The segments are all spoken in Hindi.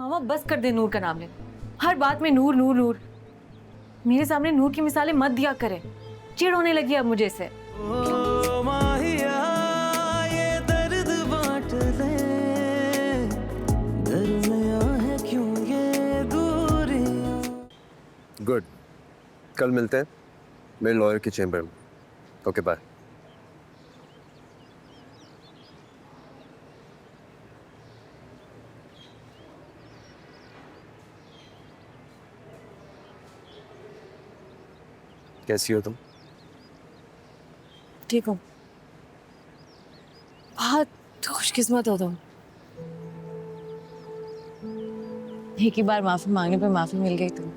मामा बस कर दे नूर का नाम लेना। हर बात में नूर नूर नूर। मेरे सामने नूर की मिसालें मत दिया करे, चिढ़ होने लगी अब मुझे से। ओ माहिया ये दर्द बांट ले, दरमिया है क्यों ये दूरियां। गुड, कल मिलते हैं मेरे लॉयर के चेम्बर में। Okay bye. कैसी हो तुम? ठीक हो? बहुत खुशकिस्मत हो तुम। एक ही बार माफी मांगने पे माफी मिल गई तुम।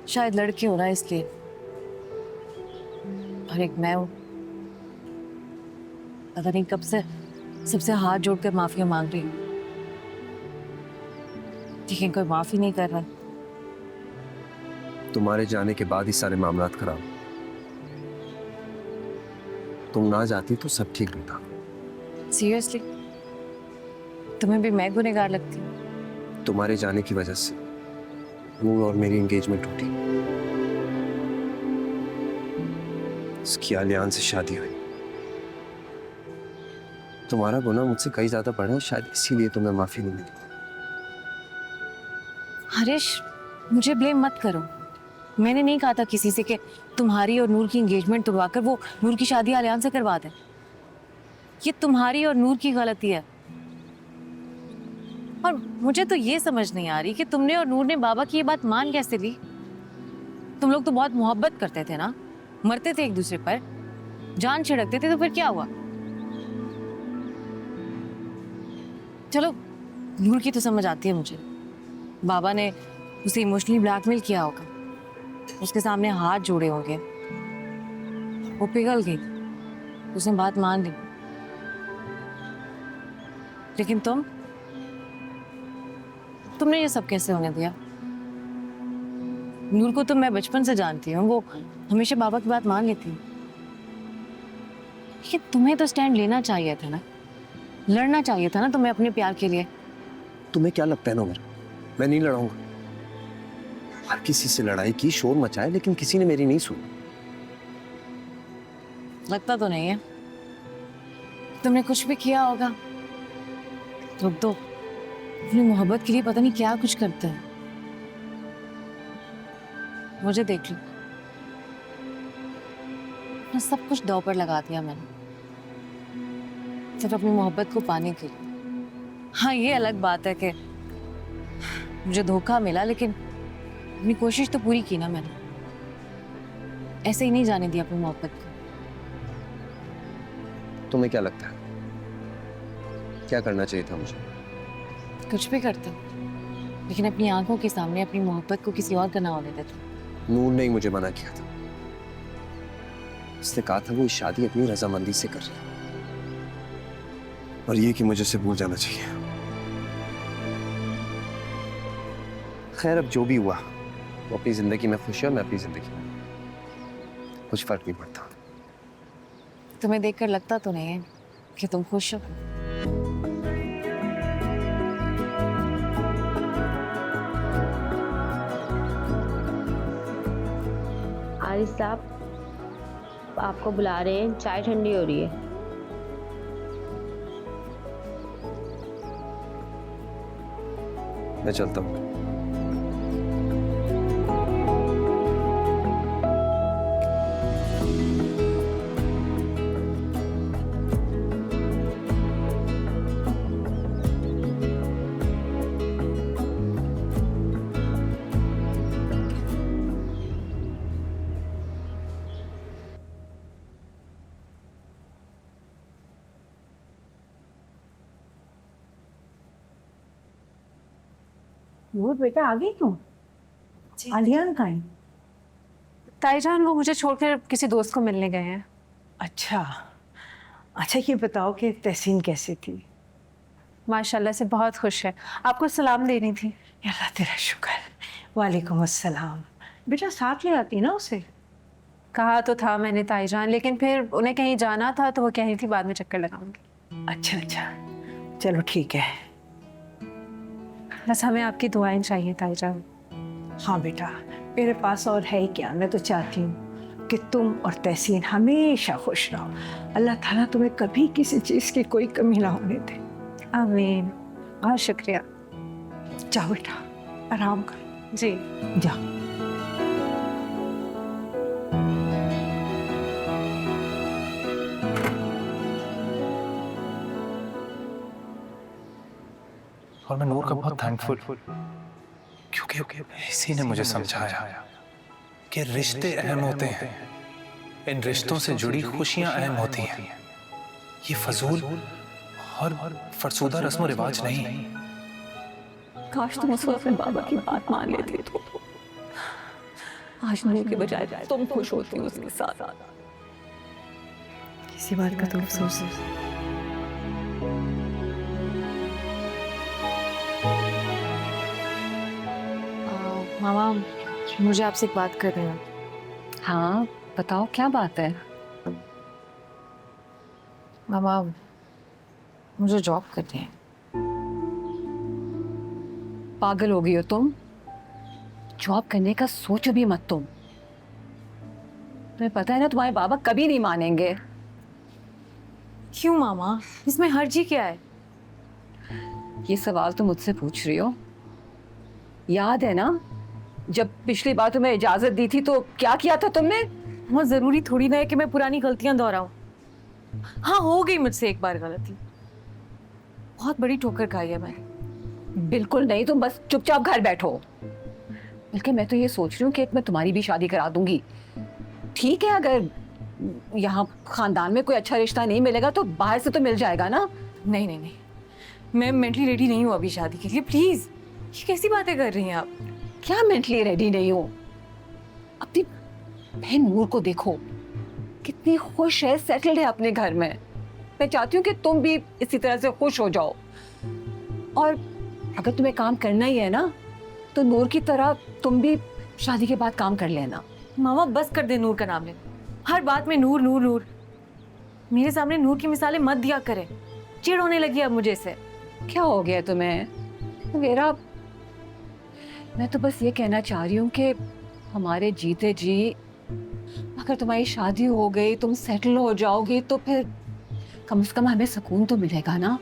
शायद लड़के हो ना इसलिए, और एक मैं हूं। पता नहीं कब से सबसे हाथ जोड़कर माफिया मांग रही हूँ, लेकिन कोई माफी नहीं कर रहा। तुम्हारे जाने के बाद ही सारे मामलात खराब। तुम ना जाती तो सब ठीक होता। सीरियसली? तुम्हें भी मैं गुनहगार लगती हूँ? तुम्हारे जाने की वजह से नूर और मेरी एंगेजमेंट टूटी। उसकी आलियान से शादी हुई। तुम्हारा गुनाह मुझसे कहीं ज्यादा बढ़ा है, शायद इसीलिए तुम्हें माफी नहीं मिली। हरीश, मुझे ब्लेम मत करो। मैंने नहीं कहा था किसी से कि तुम्हारी और नूर की एंगेजमेंट तुड़वाकर वो नूर की शादी आलियान से करवा दें। ये तुम्हारी और नूर की गलती है। और मुझे तो ये समझ नहीं आ रही कि तुमने और नूर ने बाबा की ये बात मान कैसे ली। तुम लोग तो बहुत मोहब्बत करते थे ना, मरते थे एक दूसरे पर, जान छिड़कते थे, तो फिर क्या हुआ? चलो, नूर की तो समझ आती है मुझे। बाबा ने उसे इमोशनली ब्लैकमेल किया होगा, उसके सामने हाथ जोड़े होंगे, वो पिघल गई, उसने बात मान ली। लेकिन तुमने ये सब कैसे होने दिया? नूर को तो मैं बचपन से जानती हूँ, वो हमेशा बाबा की बात मान लेती है। ये तुम्हें तो स्टैंड लेना चाहिए था ना, लड़ना चाहिए था ना तुम्हें अपने प्यार के लिए। तुम्हें क्या लगता है नूर, मैं नहीं लड़ाऊंगा? हर किसी से लड़ाई की, शोर मचाए, लेकिन किसी ने मेरी नहीं सुनी। लगता तो नहीं है। तुमने कुछ भी किया होगा। तुम तो अपनी मोहब्बत के लिए पता नहीं क्या कुछ करते हैं। मुझे देख लो, मैं सब कुछ दांव पर लगा दिया मैंने, सिर्फ अपनी मोहब्बत को पाने के लिए। हाँ, ये अलग बात है कि मुझे धोखा मिला, लेकिन अपनी कोशिश तो पूरी की ना मैंने। ऐसे ही नहीं जाने दिया अपनी मोहब्बत को। तुम्हें क्या लगता है क्या करना चाहिए था मुझे? कुछ भी करते, लेकिन अपनी आंखों के सामने अपनी मोहब्बत को किसी और का ना होने देते। नूर ने ही मुझे मना किया था। उसने कहा था वो इस शादी अपनी रजामंदी से कर रही है, और ये कि मुझे उसे भूल जाना चाहिए। खैर, अब जो भी हुआ, वो अपनी जिंदगी में खुश है, मैं अपनी जिंदगी में। कुछ फर्क नहीं पड़ता। तुम्हें देखकर लगता तो नहीं है कि तुम खुश हो। आरिफ साहब आपको बुला रहे हैं, चाय ठंडी हो रही है। मैं चलता हूँ। नूर बेटा आ गई तुम? आलियान कहाँ है? ताईजान वो मुझे छोड़कर किसी दोस्त को मिलने गए हैं। अच्छा अच्छा, ये बताओ कि तहसीन कैसी थी? माशाल्लाह से बहुत खुश है। आपको सलाम देनी थी। अल्लाह तेरा शुक्र। वालेकुम अस्सलाम। बेटा साथ ले आती ना उसे। कहा तो था मैंने ताईजान, लेकिन फिर उन्हें कहीं जाना था तो वो कह रही थी बाद में चक्कर लगाऊंगी। अच्छा अच्छा, चलो ठीक है। बस हमें आपकी दुआएं चाहिए ताईजान। हाँ बेटा, मेरे पास और है ही क्या। मैं तो चाहती हूँ कि तुम और तहसीन हमेशा खुश रहो। अल्लाह ताला तुम्हें कभी किसी चीज़ की कोई कमी ना होने दे। आमीन। बहुत शुक्रिया। जाओ बेटा, आराम करो। जी। जाओ। और मैं नूर का बहुत थैंकफुल, क्योंकि इसी ने मुझे समझाया कि रिश्ते अहम होते हैं, इन रिश्तों से जुड़ी खुशियां अहम होती हैं। ये फजूल और फरसूदा रस्म रिवाज नहीं। काश तुम उस वक्त अपने बाबा की बात मान लेती तो आज नूर के बजाय तुम खुश होती उसके साथ। किसी बात का तो अफसोस है। मामा, मुझे आपसे एक बात करनी है। हाँ बताओ, क्या बात है? मामा, मुझे जॉब करनी है। पागल हो गई हो तुम? जॉब करने का सोचो भी मत तुम। तुम्हें पता है ना तुम्हारे बाबा कभी नहीं मानेंगे। क्यों मामा, इसमें हर्जी क्या है? ये सवाल तुम मुझसे पूछ रही हो? याद है ना जब पिछली बार तुम्हें इजाजत दी थी तो क्या किया था तुमने? बहुत जरूरी थोड़ी ना है कि मैं पुरानी गलतियां दोहराऊं। हाँ, हो गई मुझसे एक बार गलती, बहुत बड़ी ठोकर खाई है मैंने। बिल्कुल नहीं, तुम बस चुपचाप घर बैठो। बल्कि मैं तो ये सोच रही हूँ कि मैं तुम्हारी भी शादी करा दूंगी। ठीक है, अगर यहाँ खानदान में कोई अच्छा रिश्ता नहीं मिलेगा तो बाहर से तो मिल जाएगा ना। नहीं नहीं नहीं, मैं मेंटली रेडी नहीं हूँ अभी शादी के लिए। प्लीज, ये कैसी बातें कर रही हैं आप? क्या मेंटली रेडी नहीं हो? अपनी बहन नूर को देखो, कितनी खुश है, सेटल्ड है अपने घर में। मैं चाहती हूँ कि तुम भी इसी तरह से खुश हो जाओ। और अगर तुम्हें काम करना ही है ना तो नूर की तरह तुम भी शादी के बाद काम कर लेना। मामा बस कर दे नूर का नाम लेना। हर बात में नूर नूर नूर। मेरे सामने नूर की मिसालें मत दिया करें, चिढ़ होने लगी अब मुझे से। क्या हो गया तुम्हें मेरा? मैं तो बस ये कहना चाह रही हूँ कि हमारे जीते जी अगर तुम्हारी शादी हो गई, तुम सेटल हो जाओगी तो फिर कम से कम हमें सुकून तो मिलेगा ना।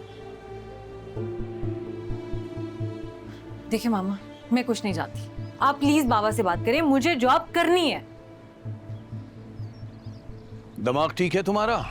देखिए मामा, मैं कुछ नहीं जानती। आप प्लीज बाबा से बात करें, मुझे जॉब करनी है। दिमाग ठीक है तुम्हारा?